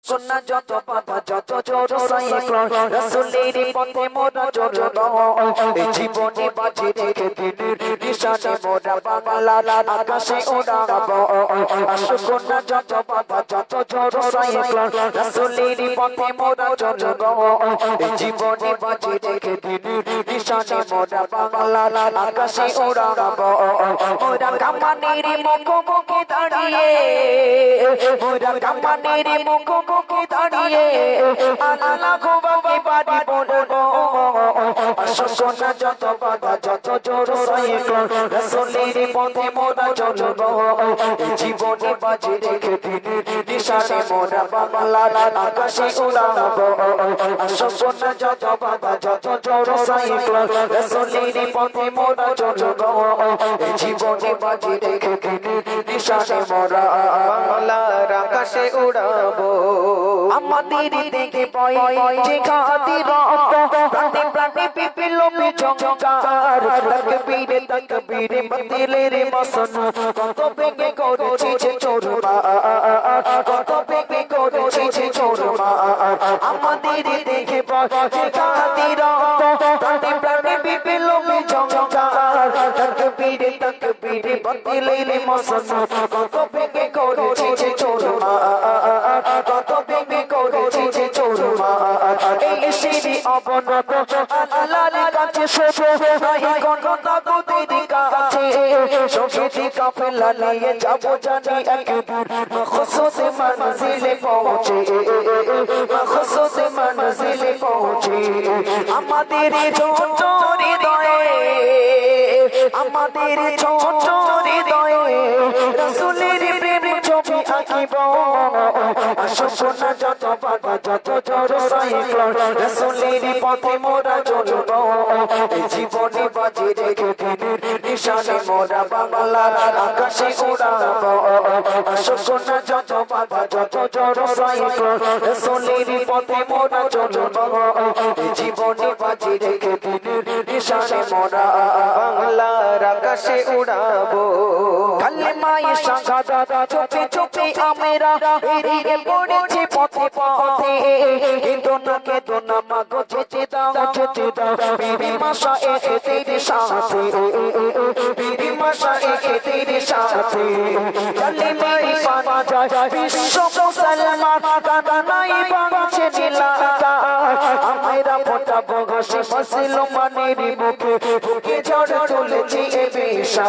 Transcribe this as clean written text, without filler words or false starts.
সুন্নাহ যত বাধা যত জোর সাইক্লোন রাসূলের পথে মোরা চলব এই জীবনে বাঁচি রেখে দিনের নিশানে মোরা বাংলার আকাশে উড়াব সুন্নাহ যত বাধা যত জোর সাইক্লোন রাসূলের পথে মোরা চলব এই জীবনে বাঁচি রেখে দিনের নিশানে মোরা বাংলার আকাশে উড়াব মোরা কামানের মুখোমুখি দাঁড়িয়ে মোরা কামানের মুখোমুখি দাঁড়িয়ে আল্লাহ বাকি বাড়ি বলবো সুন্নাহ যত বাধা যত জোর সাইক্লোন রাসূলের পথে মোরা চলব জীবনে বাঁচি রেখে দিনের নিশানে মোরা বাংলার আকাশে উড়াব সুন্নাহ যত বাধা যত জোর সাইক্লোন রাসূলের পথে মোরা চলব জীবনে বাঁচি রেখে দিনের নিশানে মোরা বাংলার আকাশে উড়াবো আমাদের দেখে ভয় যে খাতি রক্ত প্রাণে প্রাণে পিপিলমে ঝংকার তাকবীরে মতিলের মসন কত বেগে করেছি যে চোরমা কত বেগে করেছি যে চোরমা আমাদের দেখে ভয় যে খাতি রক্ত প্রাণে প্রাণে পিপিলমে ঝংকার তাকবীরে মতিলের মসন কত বেগে করেছি যে চোরমা কত বেগে করেছি যে চোরমা এই সিঁড়ি অবনত আল্লাহর কাছে শোভে নাই কোনো তাগুতের কাছে শহীদি কাফেলা নিয়ে যাব জানি একদিন মকসুদ মনজিলে পৌঁছে মকসুদ মনজিলে পৌঁছে আমাদের ছোট হৃদয়ে আমাদের ছোট হৃদয়ে রাসূলের প্রেম ছবি আঁকিব সুন্নাহ যত বাধা যত জোর সাইক্লোন রাসূলের পথে মোরা চলব জীবনে বাঁচি রেখে দিনের নিশানে মোরা বাংলার আকাশে উড়াব সুন্নাহ যত বাধা যত জোর সাইক্লোন রাসূলের পথে মোরা চলব জীবনে বাঁচি রেখে দিনের নিশানে মোরা বাংলার আকাশে উড়াবো কালেমায়ে শাহাদাত চুপি চুপি আমরা বেরিয়ে পড়েছি পথে পথে কিন্তু না মাগো যেতে দাও মেরি মাশা একে তেরে সাথে মেরি মাশা একে তেরে সাথে কালেমায়ে শাহাদাত বিশ্ব মুসলমান কাদা নাই বাঁচে নীলাকা আমরা ফোটাবো ঘষে মুসলমানের বুকে বুকে ঝড় তুলেছি এ বেশা